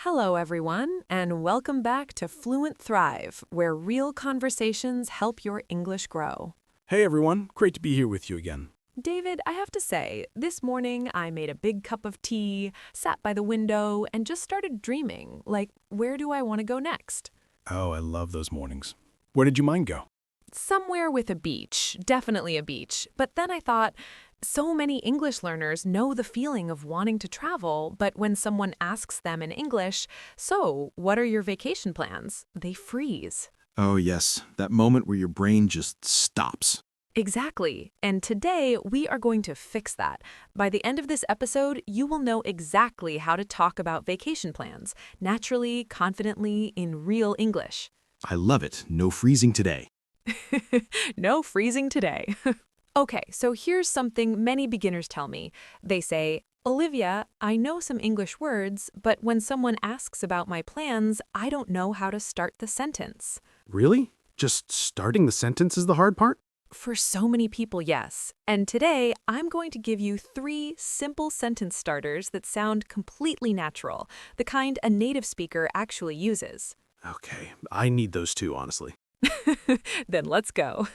Hello, everyone, and welcome back to Fluent Thrive, where real conversations help your English grow. Hey everyone, great to be here with you again. David, I have to say, this morning I made a big cup of tea, sat by the window, and just started dreaming, like, where do I want to go next? Oh, I love those mornings. Where did your mind go? Somewhere with a beach, definitely a beach. But then I thought, so many English learners know the feeling of wanting to travel, but when someone asks them in English, so, what are your vacation plans? They freeze. Oh, yes, that moment where your brain just stops. Exactly. And today, we are going to fix that. By the end of this episode, you will know exactly how to talk about vacation plans, naturally, confidently, in real English. I love it. No freezing today. No freezing today. Okay, so here's something many beginners tell me. They say, Olivia, I know some English words, but when someone asks about my plans, I don't know how to start the sentence. Really? Just starting the sentence is the hard part? For so many people, yes. And today, I'm going to give you 3 simple sentence starters that sound completely natural, the kind a native speaker actually uses. Okay, I need those too, honestly. Then let's go.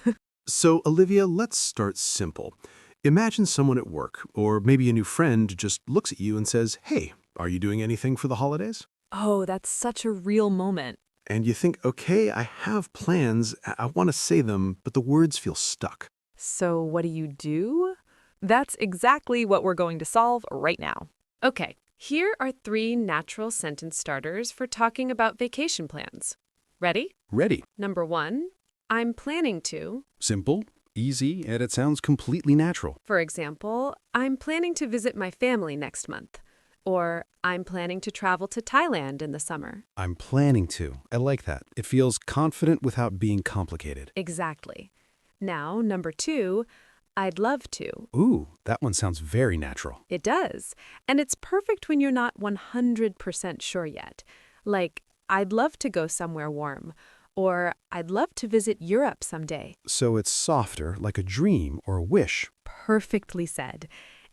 So, Olivia, let's start simple. Imagine someone at work, or maybe a new friend, just looks at you and says, "Hey, are you doing anything for the holidays?" Oh, that's such a real moment. And you think, okay, I have plans, I want to say them, but the words feel stuck. So what do? That's exactly what we're going to solve right now. Okay, here are 3 natural sentence starters for talking about vacation plans. Ready? Ready. Number 1, I'm planning to. Simple, easy, and it sounds completely natural. For example, I'm planning to visit my family next month. Or I'm planning to travel to Thailand in the summer. I'm planning to. I like that. It feels confident without being complicated. Exactly. Now, number 2, I'd love to. Ooh, that one sounds very natural. It does. And it's perfect when you're not 100% sure yet. Like, I'd love to go somewhere warm. Or I'd love to visit Europe someday. So it's softer, like a dream or a wish. Perfectly said.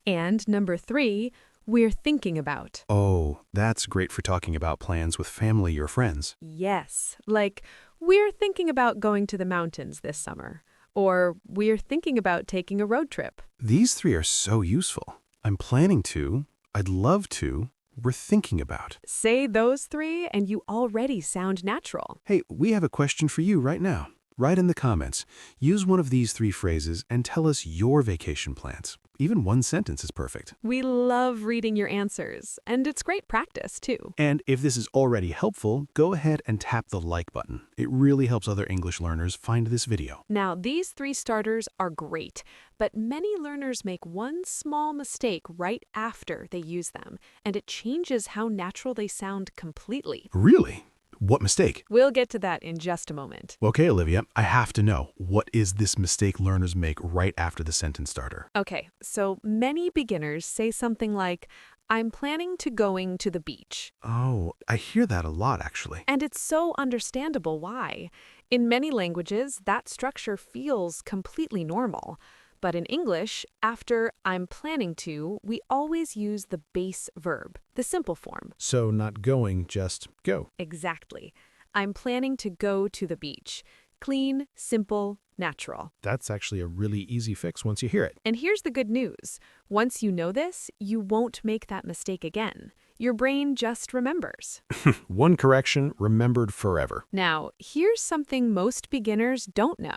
And number 3, we're thinking about. Oh, that's great for talking about plans with family or friends. Yes, like we're thinking about going to the mountains this summer. Or we're thinking about taking a road trip. These 3 are so useful. I'm planning to, I'd love to, we're thinking about. Say those 3 and you already sound natural. Hey, we have a question for you right now. Write in the comments. Use one of these 3 phrases and tell us your vacation plans. Even one sentence is perfect. We love reading your answers, and it's great practice, too. And if this is already helpful, go ahead and tap the like button. It really helps other English learners find this video. Now, these 3 starters are great, but many learners make one small mistake right after they use them, and it changes how natural they sound completely. Really? What mistake? We'll get to that in just a moment. Okay, Olivia, I have to know. What is this mistake learners make right after the sentence starter? Okay, so many beginners say something like, I'm planning to going to the beach. Oh, I hear that a lot, actually. And it's so understandable why. In many languages, that structure feels completely normal. But in English, after I'm planning to, we always use the base verb, the simple form. So not going, just go. Exactly. I'm planning to go to the beach. Clean, simple, natural. That's actually a really easy fix once you hear it. And here's the good news. Once you know this, you won't make that mistake again. Your brain just remembers. One correction, remembered forever. Now, here's something most beginners don't know,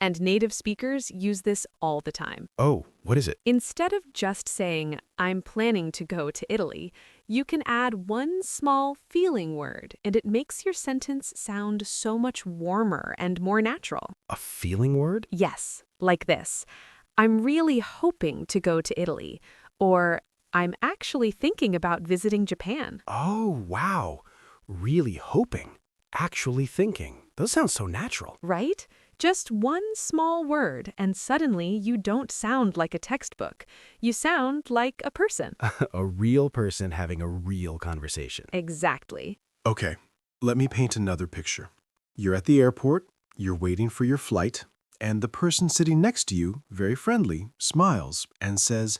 and native speakers use this all the time. Oh, what is it? Instead of just saying, I'm planning to go to Italy, you can add one small feeling word, and it makes your sentence sound so much warmer and more natural. A feeling word? Yes, like this. I'm really hoping to go to Italy. Or, I'm actually thinking about visiting Japan. Oh, wow. Really hoping. Actually thinking. Those sound so natural. Right? Just one small word, and suddenly you don't sound like a textbook. You sound like a person. A real person having a real conversation. Exactly. Okay, let me paint another picture. You're at the airport, you're waiting for your flight, and the person sitting next to you, very friendly, smiles and says,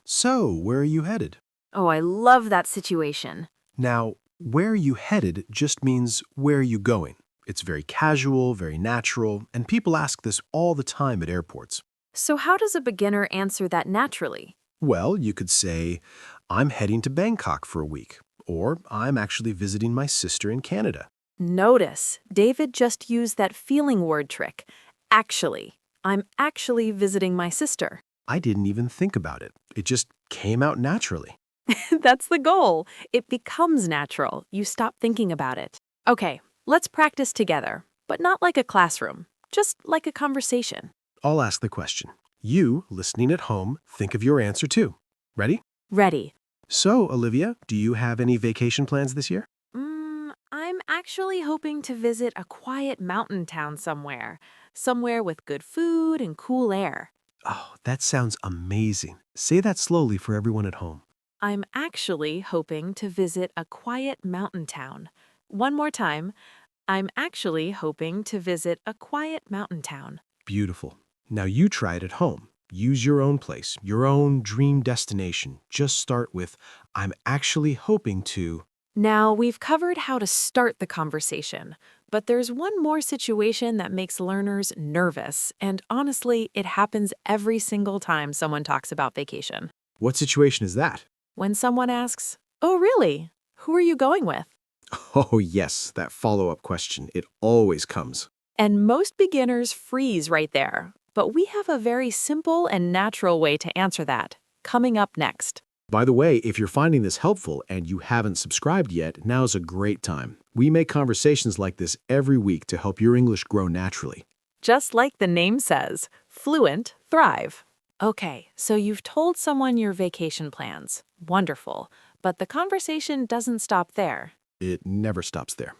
"So, where are you headed?" Oh, I love that situation. Now, Where are you headed just means where are you going. It's very casual, very natural, and people ask this all the time at airports. So how does a beginner answer that naturally? Well, you could say, I'm heading to Bangkok for a week, or I'm actually visiting my sister in Canada. Notice, David just used that feeling word trick. Actually. I'm actually visiting my sister. I didn't even think about it. It just came out naturally. That's the goal. It becomes natural. You stop thinking about it. Okay, let's practice together, but not like a classroom, just like a conversation. I'll ask the question. You, listening at home, think of your answer too. Ready? Ready. So, Olivia, do you have any vacation plans this year? I'm actually hoping to visit a quiet mountain town somewhere with good food and cool air. Oh, that sounds amazing. Say that slowly for everyone at home. I'm actually hoping to visit a quiet mountain town. One more time. I'm actually hoping to visit a quiet mountain town. Beautiful. Now you try it at home. Use your own place, your own dream destination. Just start with, I'm actually hoping to. Now, we've covered how to start the conversation, but there's one more situation that makes learners nervous, and honestly, it happens every single time someone talks about vacation. What situation is that? When someone asks, "Oh, really? Who are you going with?" Oh, yes, that follow-up question. It always comes. And most beginners freeze right there, but we have a very simple and natural way to answer that, coming up next. By the way, if you're finding this helpful and you haven't subscribed yet, now's a great time. We make conversations like this every week to help your English grow naturally. Just like the name says, Fluent Thrive. Okay, so you've told someone your vacation plans. Wonderful. But the conversation doesn't stop there. It never stops there.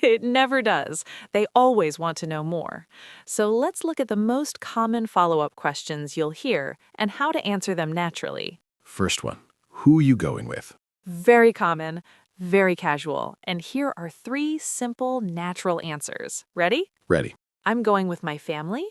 It never does. They always want to know more. So let's look at the most common follow-up questions you'll hear and how to answer them naturally. First one, who you going with? Very common, very casual. And here are 3 simple, natural answers. Ready? Ready. I'm going with my family.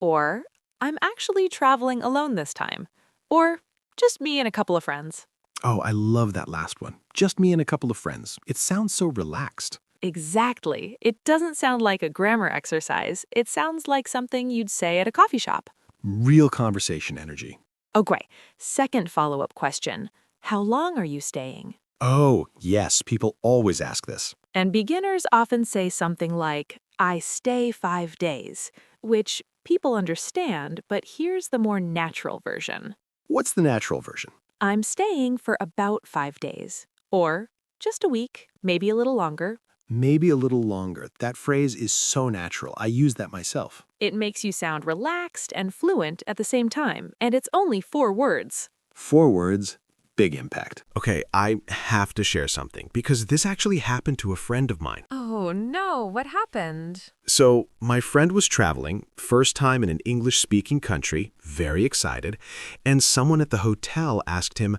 Or I'm actually traveling alone this time. Or just me and a couple of friends. Oh, I love that last one. Just me and a couple of friends. It sounds so relaxed. Exactly. It doesn't sound like a grammar exercise. It sounds like something you'd say at a coffee shop. Real conversation energy. Okay, second follow-up question. How long are you staying? Oh, yes, people always ask this. And beginners often say something like, I stay 5 days, which people understand, but here's the more natural version. What's the natural version? I'm staying for about 5 days. Or just a week, maybe a little longer. Maybe a little longer. That phrase is so natural. I use that myself. It makes you sound relaxed and fluent at the same time, and it's only 4 words. 4 words, big impact. Okay, I have to share something because this actually happened to a friend of mine. Oh no, what happened? So, my friend was traveling, first time in an English-speaking country, very excited, and someone at the hotel asked him,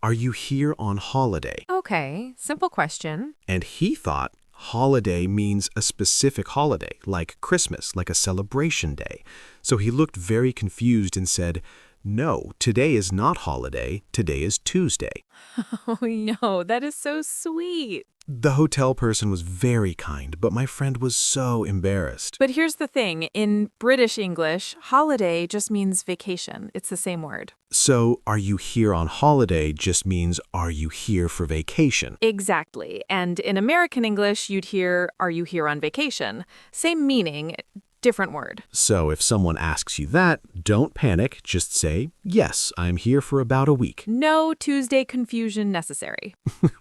"Are you here on holiday?" Okay, simple question. And he thought holiday means a specific holiday, like Christmas, like a celebration day. So he looked very confused and said, "No, today is not holiday, today is Tuesday." Oh no, that is so sweet. The hotel person was very kind, but my friend was so embarrassed. But here's the thing, in British English, holiday just means vacation. It's the same word. So, are you here on holiday just means, are you here for vacation? Exactly. And in American English, you'd hear, are you here on vacation? Same meaning, different word. So, if someone asks you that, don't panic. Just say, yes, I'm here for about a week. No Tuesday confusion necessary.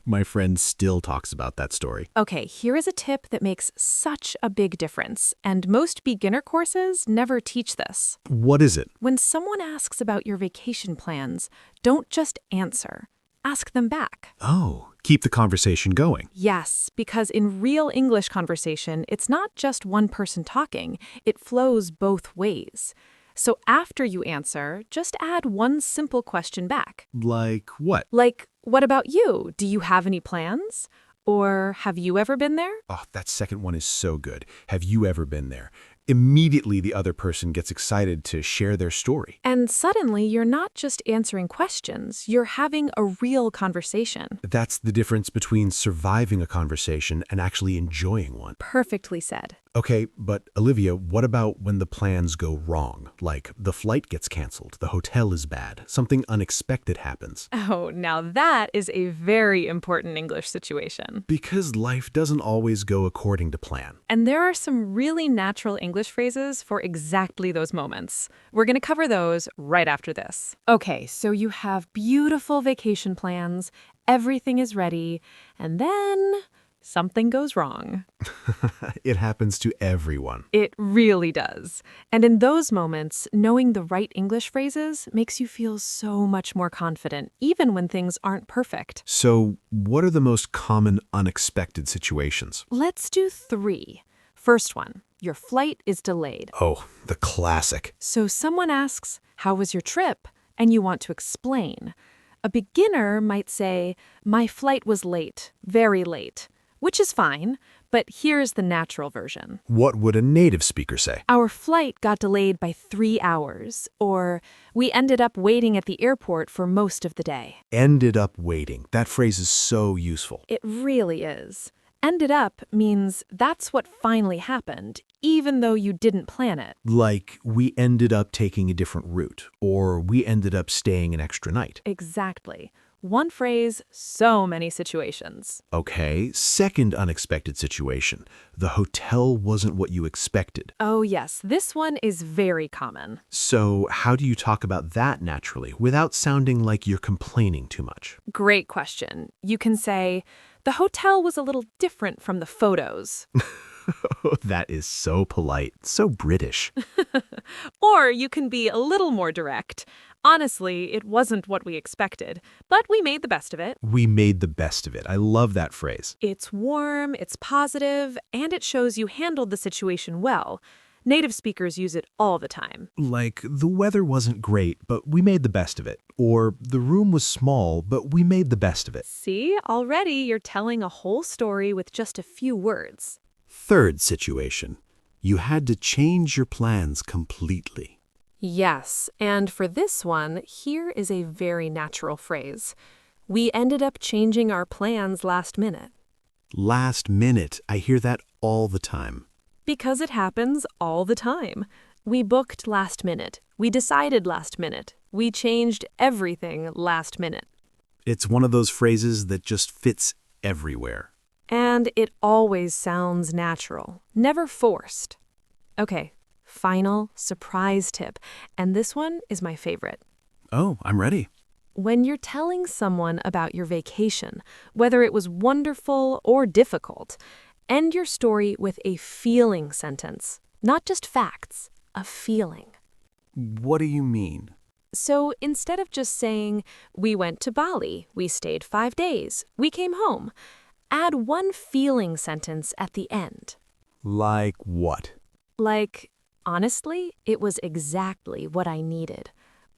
My friend still talks about that story. Okay, here is a tip that makes such a big difference, and most beginner courses never teach this. What is it? When someone asks about your vacation plans, don't just answer. Ask them back. Oh, keep the conversation going. Yes, because in real English conversation, it's not just one person talking. It flows both ways. So after you answer, just add one simple question back. Like what? Like, what about you? Do you have any plans? Or have you ever been there? Oh, that second one is so good. Have you ever been there? Immediately, the other person gets excited to share their story. And suddenly, you're not just answering questions, you're having a real conversation. That's the difference between surviving a conversation and actually enjoying one. Perfectly said. Okay, but Olivia, what about when the plans go wrong? Like the flight gets canceled, the hotel is bad, something unexpected happens. Oh, now that is a very important English situation. Because life doesn't always go according to plan. And there are some really natural English phrases for exactly those moments. We're going to cover those right after this. Okay, so you have beautiful vacation plans, everything is ready, and then something goes wrong. It happens to everyone. It really does. And in those moments, knowing the right English phrases makes you feel so much more confident, even when things aren't perfect. So, what are the most common unexpected situations? Let's do 3. First one, your flight is delayed. Oh, the classic. So someone asks, "How was your trip?" And you want to explain. A beginner might say, "My flight was late, very late," which is fine, but here's the natural version. What would a native speaker say? Our flight got delayed by 3 hours, or we ended up waiting at the airport for most of the day. Ended up waiting. That phrase is so useful. It really is. Ended up means that's what finally happened, even though you didn't plan it. Like, we ended up taking a different route, or we ended up staying an extra night. Exactly. One phrase, so many situations. Okay, second unexpected situation. The hotel wasn't what you expected. Oh yes, this one is very common. So, how do you talk about that naturally without sounding like you're complaining too much? Great question. You can say, "The hotel was a little different from the photos." That is so polite, so British. Or you can be a little more direct. "Honestly, it wasn't what we expected, but we made the best of it." We made the best of it. I love that phrase. It's warm, it's positive, and it shows you handled the situation well. Native speakers use it all the time. Like, the weather wasn't great, but we made the best of it. Or, the room was small, but we made the best of it. See, already you're telling a whole story with just a few words. Third situation. You had to change your plans completely. Yes, and for this one, here is a very natural phrase. We ended up changing our plans last minute. Last minute. I hear that all the time. Because it happens all the time. We booked last minute. We decided last minute. We changed everything last minute. It's one of those phrases that just fits everywhere. And it always sounds natural, never forced. Okay, final surprise tip, and this one is my favorite. Oh, I'm ready. When you're telling someone about your vacation, whether it was wonderful or difficult, end your story with a feeling sentence, not just facts, a feeling. What do you mean? So instead of just saying, "We went to Bali, we stayed 5 days, we came home," add one feeling sentence at the end. Like what? Like, "Honestly, it was exactly what I needed."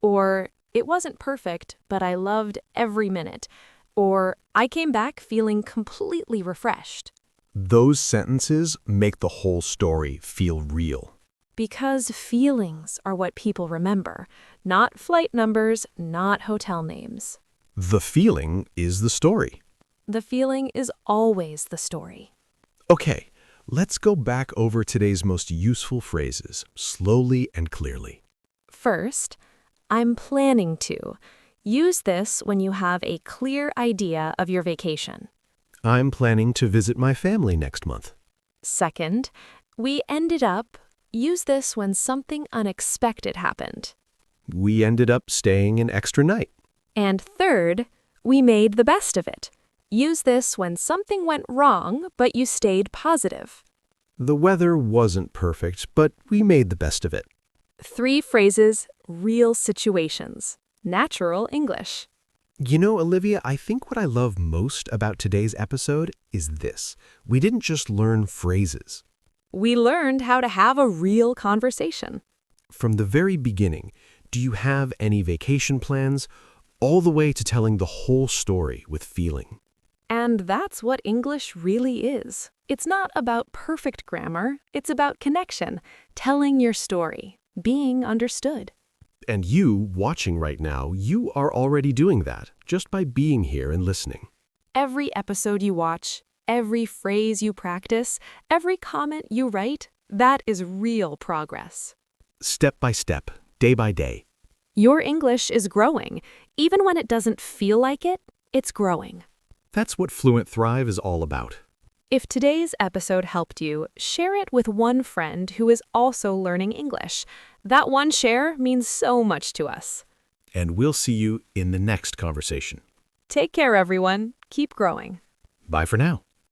Or, "It wasn't perfect, but I loved every minute." Or, "I came back feeling completely refreshed." Those sentences make the whole story feel real. Because feelings are what people remember, not flight numbers, not hotel names. The feeling is the story. The feeling is always the story. Okay, let's go back over today's most useful phrases, slowly and clearly. First, "I'm planning to." Use this when you have a clear idea of your vacation. I'm planning to visit my family next month. Second, "We ended up." Use this when something unexpected happened. We ended up staying an extra night. And third, "We made the best of it." Use this when something went wrong, but you stayed positive. The weather wasn't perfect, but we made the best of it. 3 phrases, real situations. Natural English. You know, Olivia, I think what I love most about today's episode is this. We didn't just learn phrases. We learned how to have a real conversation. From the very beginning, do you have any vacation plans? All the way to telling the whole story with feeling. And that's what English really is. It's not about perfect grammar, it's about connection, telling your story, being understood. And you, watching right now, you are already doing that, just by being here and listening. Every episode you watch, every phrase you practice, every comment you write, that is real progress. Step by step, day by day. Your English is growing. Even when it doesn't feel like it, it's growing. That's what Fluent Thrive is all about. If today's episode helped you, share it with one friend who is also learning English. That one share means so much to us. And we'll see you in the next conversation. Take care, everyone. Keep growing. Bye for now.